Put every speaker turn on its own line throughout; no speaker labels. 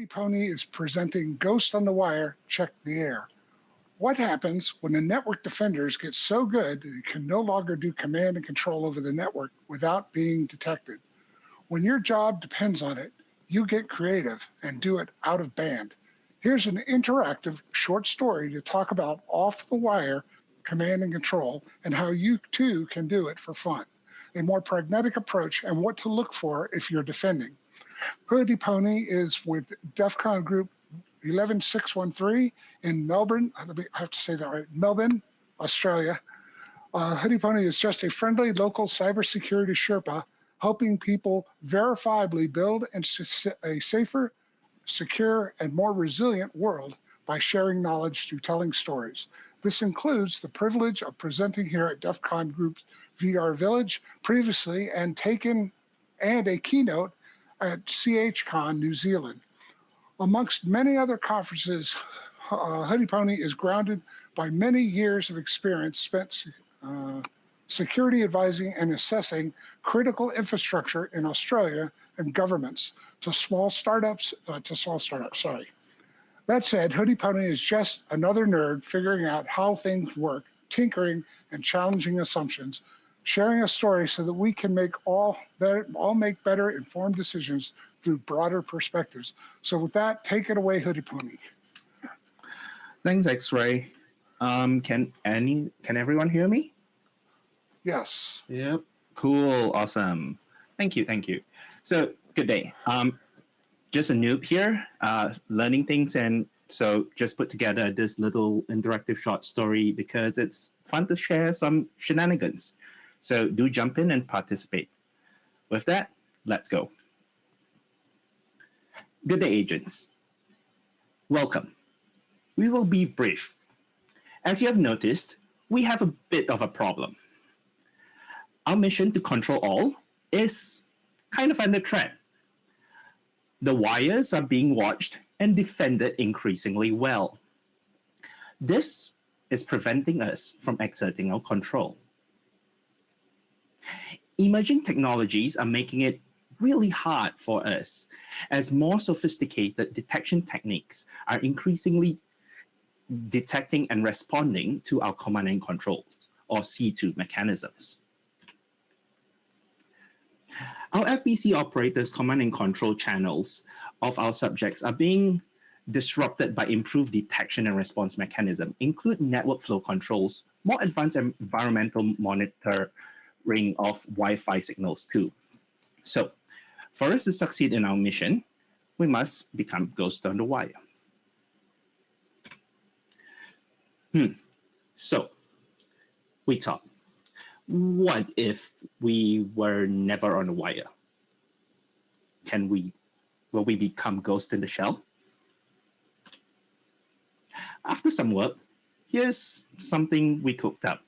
hoodiePony is presenting Ghost on the Wire, Check the Air. What happens when the network defenders get so good that it can no longer do command and control over the network without being detected? When your job depends on it, you get creative and do it out of band. Here's an interactive short story to talk about off-the-wire command and control and how you too can do it for fun. A more pragmatic approach and what to look for if you're defending. hoodiePony is with DefCon Group 11613 in Melbourne. I have to say that right, Melbourne, Australia. hoodiePony is just a friendly local cybersecurity Sherpa helping people verifiably build a safer, secure, and more resilient world by sharing knowledge through telling stories. This includes the privilege of presenting here at DefCon Group's VR Village previously and a keynote at CHCon New Zealand. Amongst many other conferences, hoodiePony is grounded by many years of experience spent security advising and assessing critical infrastructure in Australia and governments to small startups. That said, hoodiePony is just another nerd figuring out how things work, tinkering and challenging assumptions, sharing a story so that we can all make better informed decisions through broader perspectives. So with that, take it away, hoodiePony.
Thanks, X-Ray. Can everyone hear me?
Yes.
Yep. Cool. Awesome. Thank you. So good day. Just a noob here, learning things, and so just put together this little interactive short story because it's fun to share some shenanigans. So do jump in and participate. With that, let's go. Good day, agents. Welcome. We will be brief. As you have noticed, we have a bit of a problem. Our mission to control all is kind of under threat. The wires are being watched and defended increasingly well. This is preventing us from exerting our control. Emerging technologies are making it really hard for us as more sophisticated detection techniques are increasingly detecting and responding to our command and control, or C2 mechanisms. Our FBC operators' command and control channels of our subjects are being disrupted by improved detection and response mechanism, include network flow controls, more advanced environmental monitoring of Wi-Fi signals too. So, for us to succeed in our mission, we must become ghosts on the wire. So, we thought, what if we were never on the wire? Will we become ghosts in the shell? After some work, here's something we cooked up.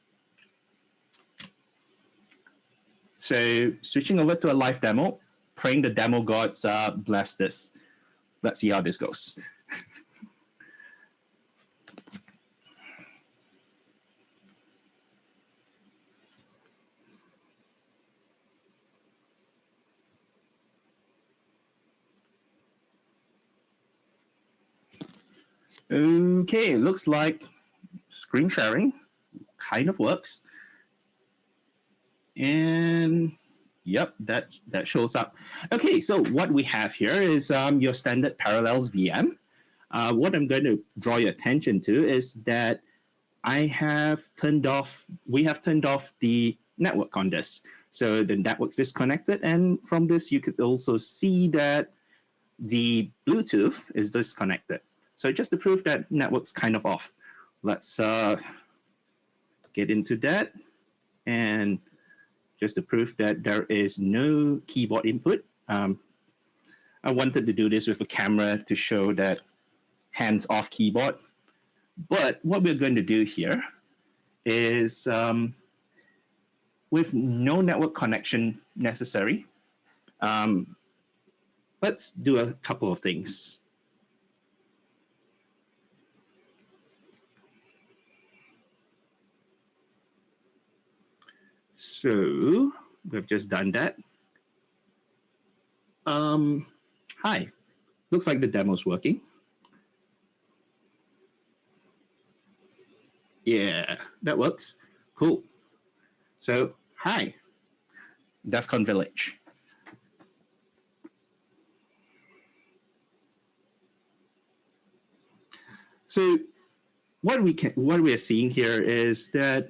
So switching over to a live demo, praying the demo gods bless this. Let's see how this goes. Okay, looks like screen sharing kind of works. And yep, that shows up. Okay, so what we have here is your standard Parallels VM. What I'm going to draw your attention to is that we have turned off the network on this. So the network's disconnected, and from this you could also see that the Bluetooth is disconnected. So just to prove that network's kind of off, let's get into that. And just to prove that there is no keyboard input, I wanted to do this with a camera to show that hands-off keyboard. But what we're going to do here is, with no network connection necessary, let's do a couple of things. So we've just done that. Hi, Looks like the demo's working. Yeah, that works. Cool. So, hi, DefCon Village. So, what we are seeing here is that,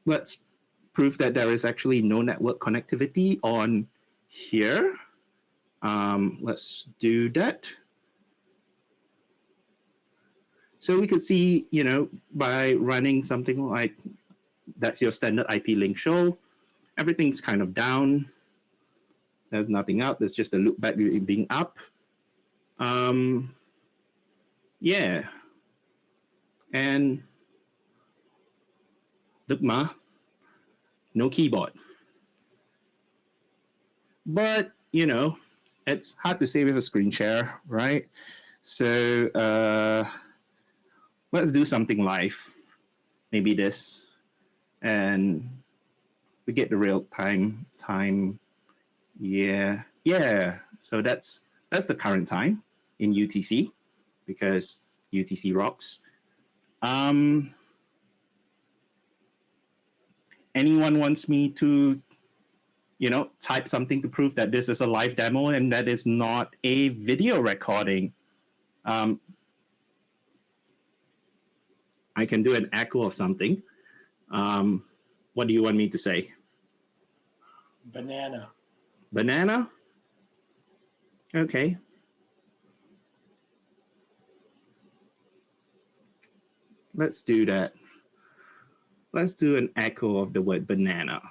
let's prove that there is actually no network connectivity on here. Let's do that. So we could see, by running something like that's your standard IP link show, everything's kind of down. There's nothing up. There's just a loopback being up. Yeah. And look, no keyboard. But, it's hard to say with a screen share, right? So let's do something live. Maybe this. And we get the real time. Yeah. So that's the current time in UTC because UTC rocks. Anyone wants me to, type something to prove that this is a live demo and that is not a video recording? I can do an echo of something. What do you want me to say?
Banana.
Banana? Okay. Let's do that. Let's do an echo of the word banana.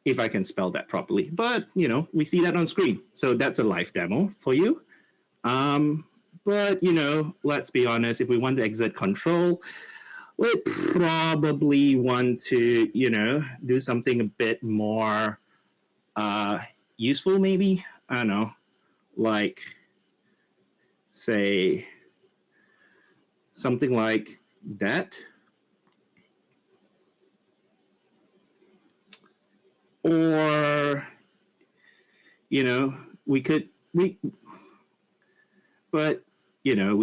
If I can spell that properly. But, we see that on screen. So that's a live demo for you. But, let's be honest, if we want to exert control, we probably want to, do something a bit more useful, maybe. I don't know. Like, say, something like that. Or, we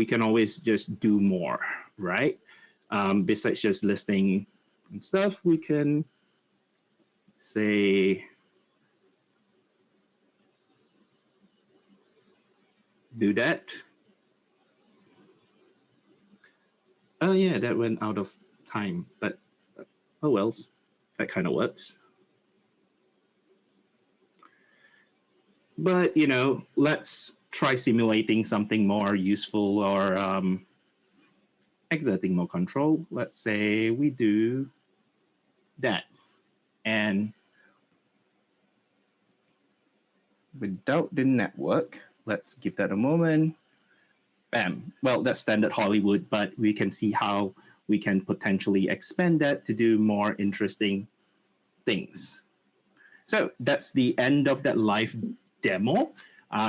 can always just do more, right? Besides just listing and stuff, we can say, do that. Oh yeah, that went out of time, but oh well, that kind of works. But, let's try simulating something more useful or exerting more control. Let's say we do that. And without the network, let's give that a moment. Bam. Well, that's standard Hollywood, but we can see how we can potentially expand that to do more interesting things. So that's the end of that live demo.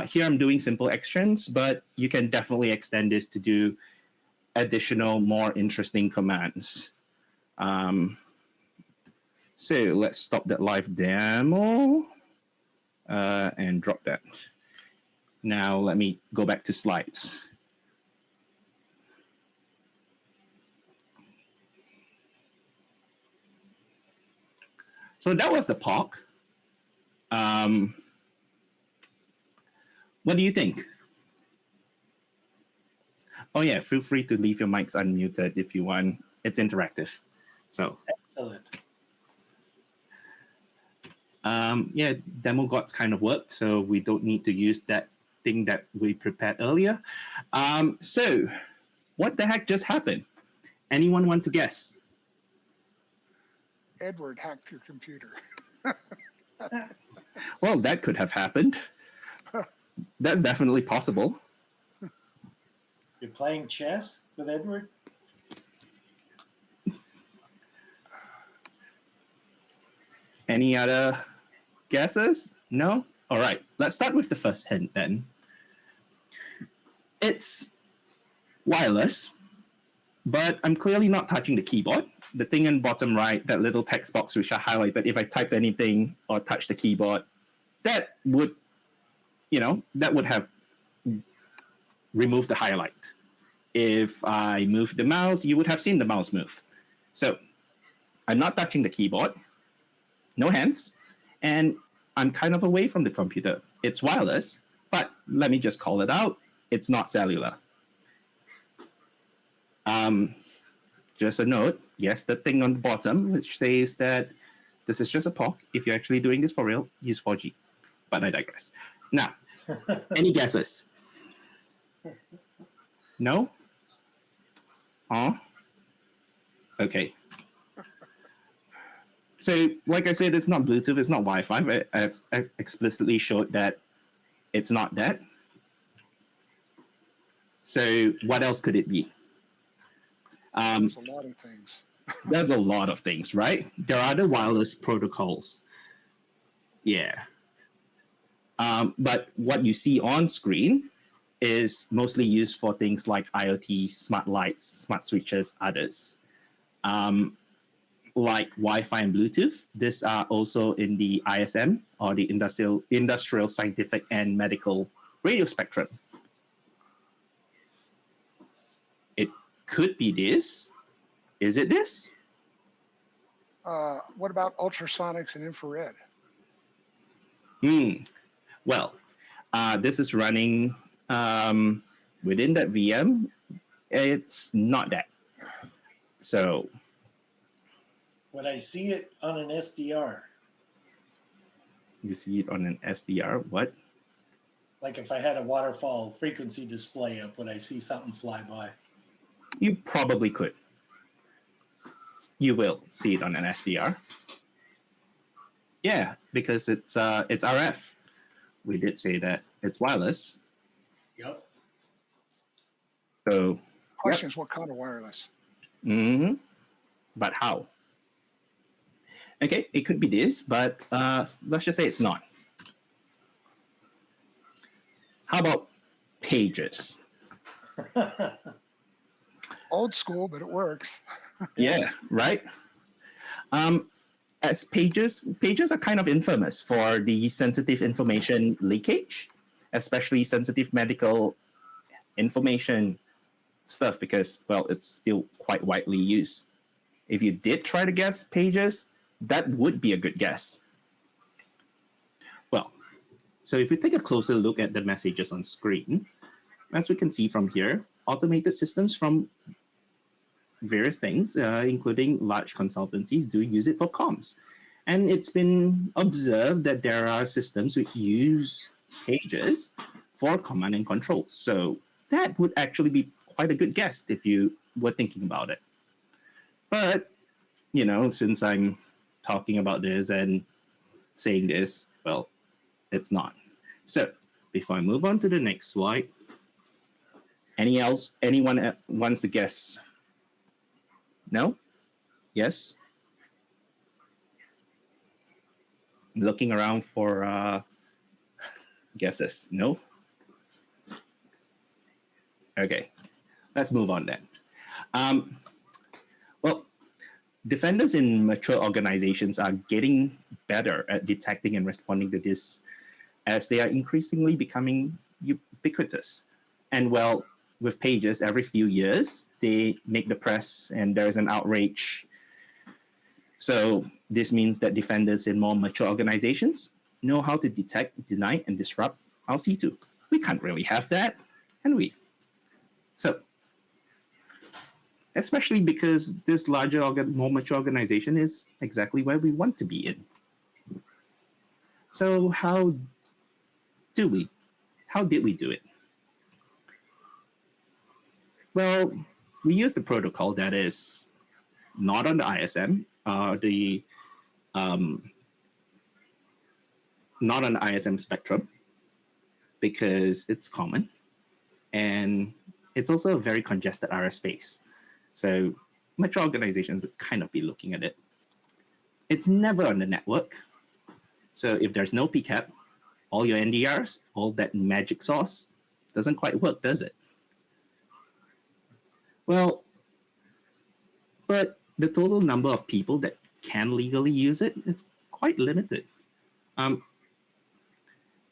Here I'm doing simple actions, but you can definitely extend this to do additional, more interesting commands. So let's stop that live demo and drop that. Now let me go back to slides. So that was the POC. What do you think? Oh yeah, feel free to leave your mics unmuted if you want. It's interactive. So
excellent.
Yeah, demo gods kind of worked, so we don't need to use that thing that we prepared earlier. So what the heck just happened? Anyone want to guess?
Edward hacked your computer.
Well, that could have happened. That's definitely possible.
You're playing chess with Edward?
Any other guesses? No? All right, let's start with the first hint then. It's wireless, but I'm clearly not touching the keyboard. The thing in bottom right, that little text box which I highlighted, if I typed anything or touched the keyboard, that would that would have removed the highlight. If I move the mouse, you would have seen the mouse move. So I'm not touching the keyboard, no hands, and I'm kind of away from the computer. It's wireless, but let me just call it out. It's not cellular. Just a note, yes, the thing on the bottom, which says that this is just a POC. If you're actually doing this for real, use 4G. But I digress. Now, any guesses? No? Oh? Okay. So, like I said, it's not Bluetooth, it's not Wi-Fi. I explicitly showed that it's not that. So, what else could it be?
There's a lot of things.
There's a lot of things, right? There are the wireless protocols. Yeah. But what you see on screen is mostly used for things like IoT, smart lights, smart switches, others. Like Wi-Fi and Bluetooth, these are also in the ISM, or the industrial, scientific, and medical radio spectrum. It could be this. Is it this?
What about ultrasonics and infrared?
Well, this is running within that VM. It's not that. So,
Would I see it on an SDR?
you see it on an SDR. What?
Like if I had a waterfall frequency display up, would I see something fly by?
You probably could. You will see it on an SDR. Yeah, because it's RF. We did say that it's wireless.
Yep.
So,
Question is what kind of wireless?
But how? Okay, it could be this, but let's just say it's not. How about pages?
Old school, but it works.
Yeah, right. As pages are kind of infamous for the sensitive information leakage, especially sensitive medical information stuff, because, well, it's still quite widely used. If you did try to guess pages, that would be a good guess. Well, so if we take a closer look at the messages on screen, as we can see from here, automated systems from various things, including large consultancies, do use it for comms. And it's been observed that there are systems which use pages for command and control. So that would actually be quite a good guess if you were thinking about it. But, since I'm talking about this and saying this, well, it's not. So before I move on to the next slide, anyone wants to guess? No? Yes? Looking around for guesses. No? Okay. Let's move on then. Well, defenders in mature organizations are getting better at detecting and responding to this as they are increasingly becoming ubiquitous. And well, with pages, every few years, they make the press and there is an outrage. So this means that defenders in more mature organizations know how to detect, deny, and disrupt our C2. We can't really have that, can we? So, especially because this larger, more mature organization is exactly where we want to be in. So how did we do it? Well, we use the protocol that is not on the ISM, not on the ISM spectrum, because it's common, and it's also a very congested RF space. So mature organizations would kind of be looking at it. It's never on the network. So if there's no PCAP, all your NDRs, all that magic sauce, doesn't quite work, does it? Well, but the total number of people that can legally use it is quite limited.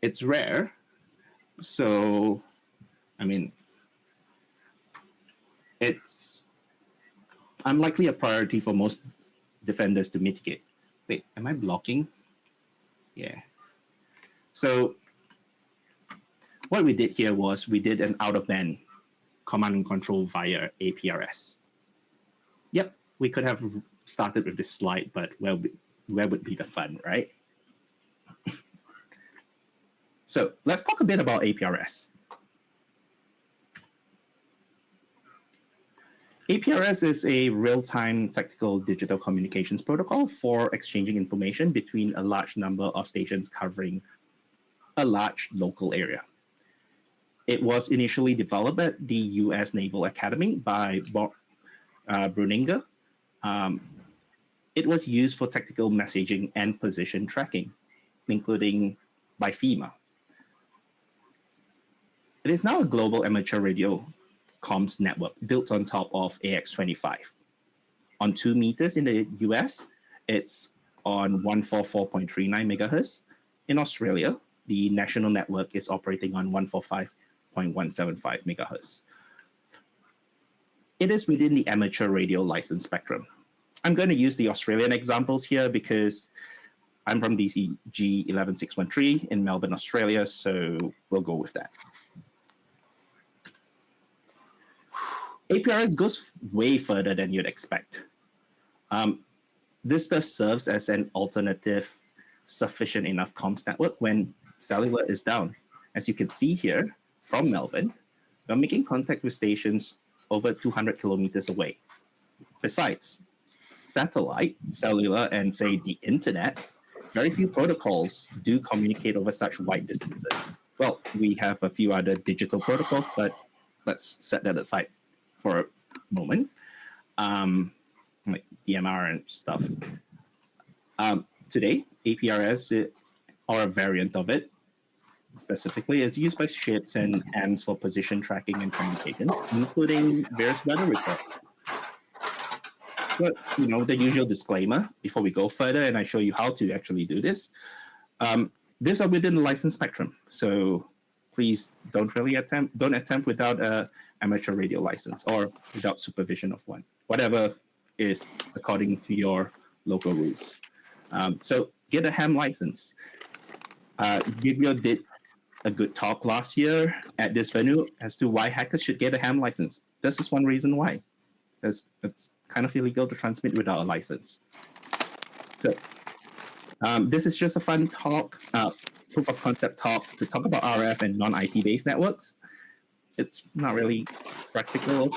It's rare, So, I mean, it's unlikely a priority for most defenders to mitigate. Wait, am I blocking? Yeah. So what we did here was we did an out-of-band command and control via APRS. Yep, we could have started with this slide, but where would be the fun, right? So let's talk a bit about APRS. APRS is a real-time tactical digital communications protocol for exchanging information between a large number of stations covering a large local area. It was initially developed at the US Naval Academy by Bruninger. It was used for tactical messaging and position tracking, including by FEMA. It is now a global amateur radio comms network built on top of AX25. On 2 meters in the US, it's on 144.39 megahertz. In Australia, the national network is operating on 145.175 megahertz. It is within the amateur radio license spectrum. I'm going to use the Australian examples here because I'm from DCG 11613 in Melbourne, Australia, so we'll go with that. APRS goes way further than you'd expect. This thus serves as an alternative, sufficient enough comms network when cellular is down. As you can see here from Melbourne, we're making contact with stations over 200 kilometers away. Besides, satellite, cellular, and say the internet, very few protocols do communicate over such wide distances. Well, we have a few other digital protocols, but let's set that aside for a moment, like DMR and stuff. Today, APRS, or a variant of it, specifically, is used by ships and AMs for position tracking and communications, including various weather reports. But, you know, the usual disclaimer before we go further and I show you how to actually do this, these are within the license spectrum. So please don't attempt without a amateur radio license or without supervision of one, whatever is according to your local rules. So get a ham license. Gibio did a good talk last year at this venue as to why hackers should get a ham license. This is one reason why, because it's kind of illegal to transmit without a license. So this is just a fun talk, proof of concept talk to talk about RF and non-IP based networks. It's not really practical.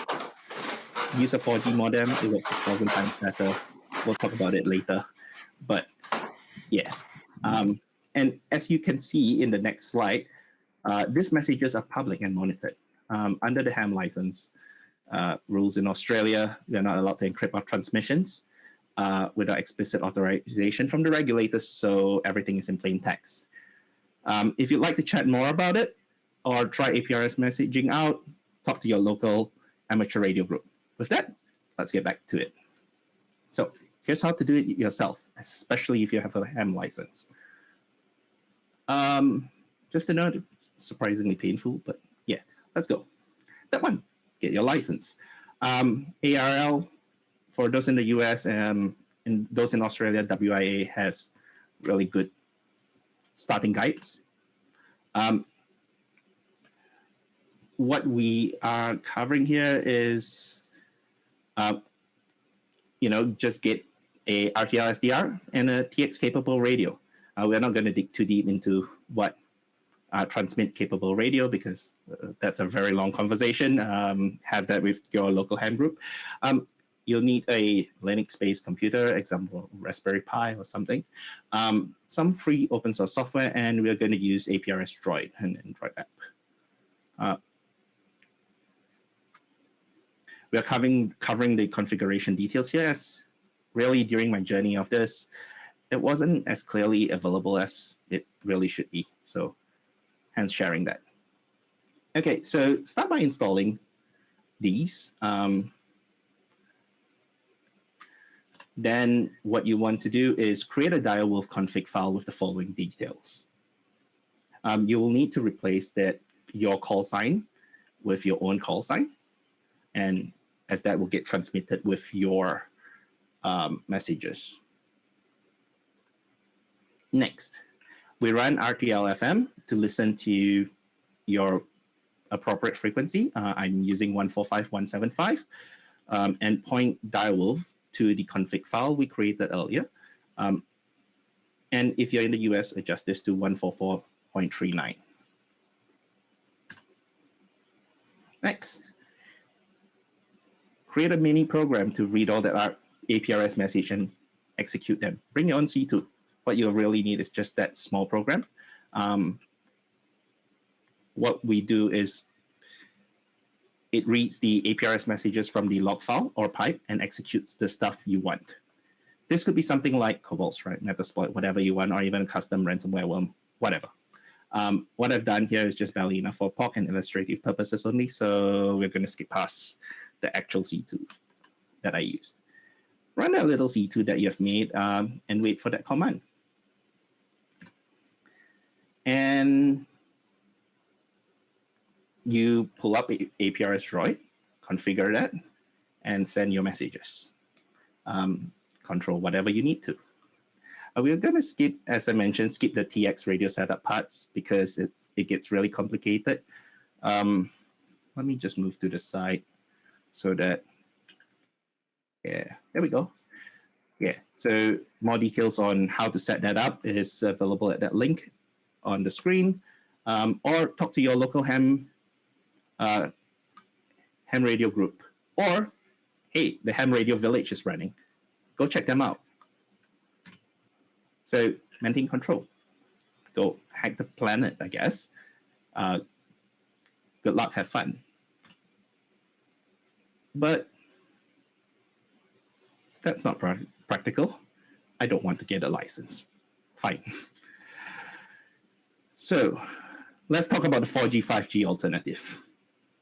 Use a 4G modem, it works 1,000 times better. We'll talk about it later. But yeah. And as you can see in the next slide, these messages are public and monitored. Under the ham license rules in Australia, we are not allowed to encrypt our transmissions without explicit authorization from the regulators, so everything is in plain text. If you'd like to chat more about it or try APRS messaging out, talk to your local amateur radio group. With that, let's get back to it. So here's how to do it yourself, especially if you have a ham license. Just a note, surprisingly painful, but yeah, let's go. Step 1, get your license. ARL, for those in the US and those in Australia, WIA has really good starting guides. What we are covering here is, just get a RTL SDR and a TX capable radio. We're not going to dig too deep into what transmit capable radio because that's a very long conversation. Have that with your local ham group. You'll need a Linux-based computer, example Raspberry Pi or something. Some free open source software, and we're going to use APRS Droid and Droid app. We are covering the configuration details here, as really during my journey of this, it wasn't as clearly available as it really should be. So hence sharing that. Okay, so start by installing these. Then what you want to do is create a direwolf config file with the following details. You will need to replace that your call sign with your own call sign, and as that will get transmitted with your messages. Next, we run RTL-FM to listen to your appropriate frequency. I'm using 145.175 and point dial to the config file we created earlier. And if you're in the US, adjust this to 144.39. Next, create a mini program to read all that APRS message and execute them. Bring your own C2. What you really need is just that small program. What we do is it reads the APRS messages from the log file or pipe and executes the stuff you want. This could be something like Cobalt's, right? Metasploit, whatever you want, or even custom ransomware worm, whatever. What I've done here is just barely enough for POC and illustrative purposes only, so we're going to skip past the actual C2 that I used. Run that little C2 that you've made and wait for that command. And you pull up APRS droid, configure that, and send your messages. Control whatever you need to. We're going to skip, as I mentioned, skip the TX radio setup parts because it gets really complicated. Let me just move to the side so that, yeah, there we go. Yeah, so more details on how to set that up is available at that link on the screen, or talk to your local ham radio group, or hey, the ham radio village is running. Go check them out. So maintain control. Go hack the planet, I guess. Good luck, have fun. But that's not practical. I don't want to get a license. Fine. So let's talk about the 4G, 5G alternative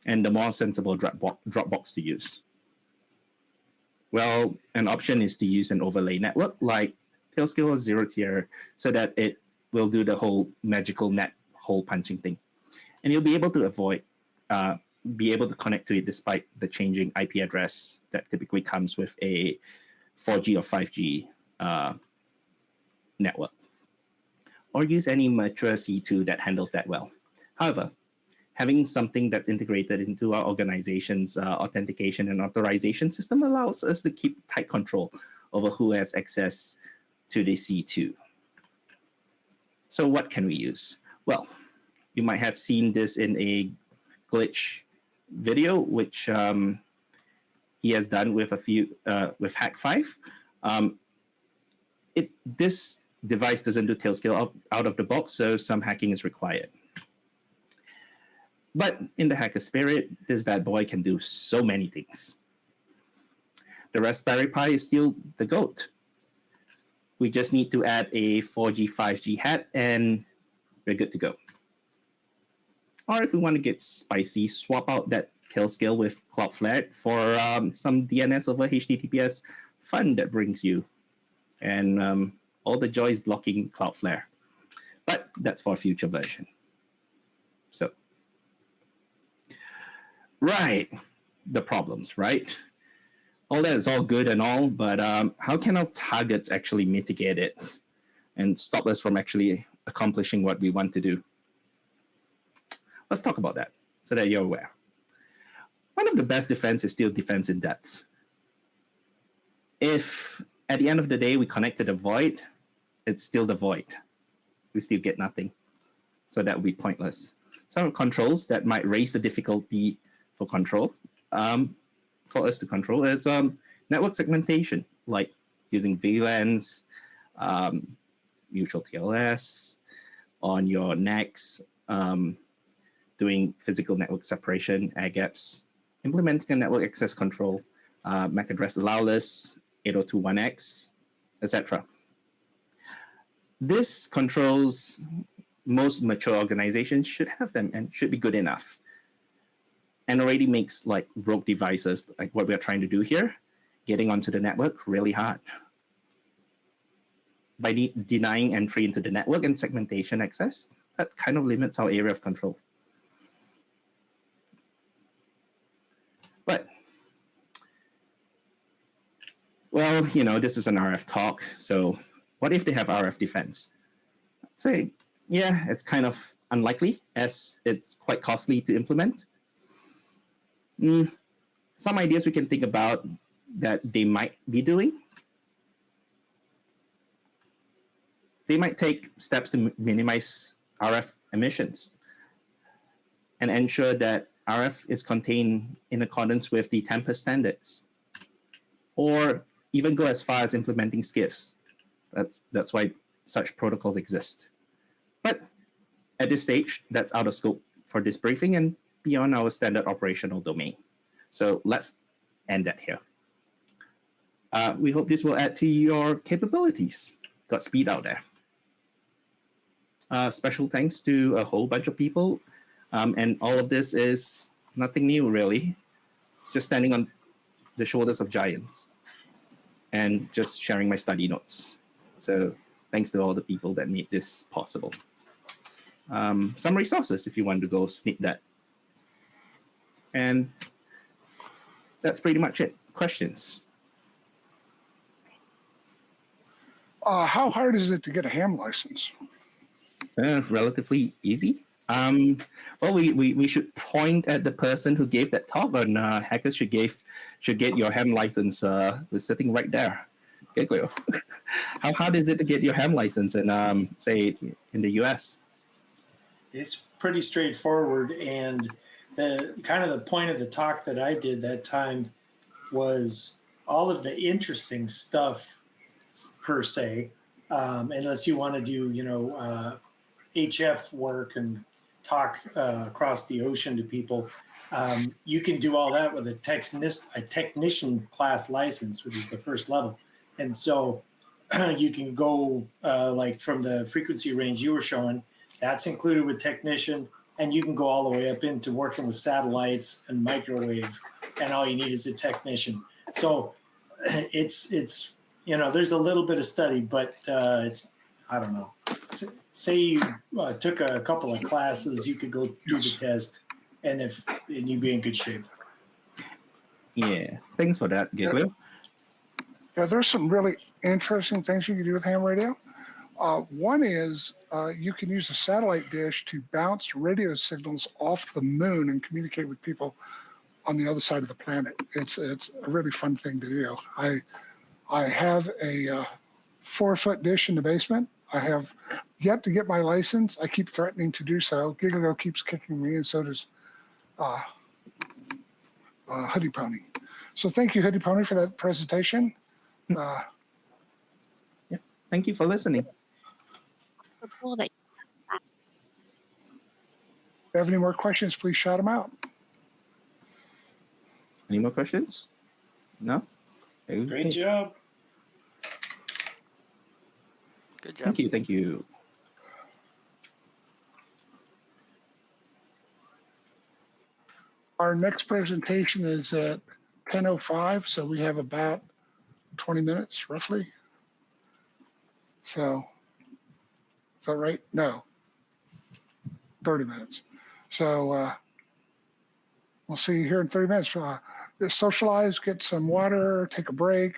and the more sensible Dropbox to use. Well, an option is to use an overlay network like Tailscale or Zero Tier so that it will do the whole magical net hole punching thing. And you'll be able to connect to it despite the changing IP address that typically comes with a 4G or 5G network. Or use any mature C2 that handles that well. However, having something that's integrated into our organization's authentication and authorization system allows us to keep tight control over who has access to the C2. So what can we use? Well, you might have seen this in a glitch video, which he has done with a few with Hack5. This device doesn't do Tailscale out of the box, so some hacking is required. But in the hacker spirit, this bad boy can do so many things. The Raspberry Pi is still the GOAT. We just need to add a 4G, 5G hat, and we're good to go. Or if we want to get spicy, swap out that Tailscale with Cloudflare for some DNS over HTTPS fun that brings you. And all the joys blocking Cloudflare. But that's for a future version. So, right, the problems, right? All that is all good and all, but how can our targets actually mitigate it and stop us from actually accomplishing what we want to do? Let's talk about that so that you're aware. One of the best defense is still defense in depth. If at the end of the day we connect to the void, it's still the void. We still get nothing. So that would be pointless. Some controls that might raise the difficulty for control, for us to control, is network segmentation, like using VLANs, mutual TLS, on your NACs, doing physical network separation, air gaps, implementing a network access control, MAC address allowless, 802.1x, etc. This controls most mature organizations should have them and should be good enough. And already makes like rogue devices, like what we're trying to do here, getting onto the network really hard. By denying entry into the network and segmentation access, that kind of limits our area of control. well, this is an RF talk, so what if they have RF defense? Say, yeah, it's kind of unlikely as it's quite costly to implement. Some ideas we can think about that they might be doing. They might take steps to minimize RF emissions and ensure that RF is contained in accordance with the Tempest standards, or even go as far as implementing SCIFs. That's why such protocols exist. But at this stage, that's out of scope for this briefing and beyond our standard operational domain. So let's end that here. We hope this will add to your capabilities. Godspeed out there. Special thanks to a whole bunch of people. And all of this is nothing new, really. Just standing on the shoulders of giants and just sharing my study notes. So thanks to all the people that made this possible. Some resources if you want to go sneak that. And that's pretty much it. Questions?
How hard is it to get a ham license?
Relatively easy. Well, we should point at the person who gave that talk on hackers should get your ham license. We're sitting right there. Okay, how hard is it to get your ham license in say in the US?
It's pretty straightforward, and the point of the talk that I did that time was all of the interesting stuff per se, unless you want to do HF work and talk across the ocean to people. You can do all that with a technician class license, which is the first level. And so you can go like from the frequency range you were showing, that's included with technician, and you can go all the way up into working with satellites and microwave, and all you need is a technician. So it's there's a little bit of study, but it's, I don't know. Say you took a couple of classes, you could go do the test, and you'd be in good shape.
Yeah, thanks for that, Giglio.
Yeah, there's some really interesting things you can do with ham radio. One is you can use a satellite dish to bounce radio signals off the moon and communicate with people on the other side of the planet. It's a really fun thing to do. I have a 4-foot dish in the basement. I have yet to get my license. I keep threatening to do so. Giglio keeps kicking me, and so does hoodiePony. So thank you, hoodiePony, for that presentation.
Yeah. Thank you for listening.
So cool that
If you have any more questions, please shout them out.
Any more questions? No? Okay.
Great job.
good job.
Thank you.
Our next presentation is at 10:05, so we have about 20 minutes, roughly. So, is that right? No, 30 minutes. So we'll see you here in 30 minutes. Socialize, get some water, take a break.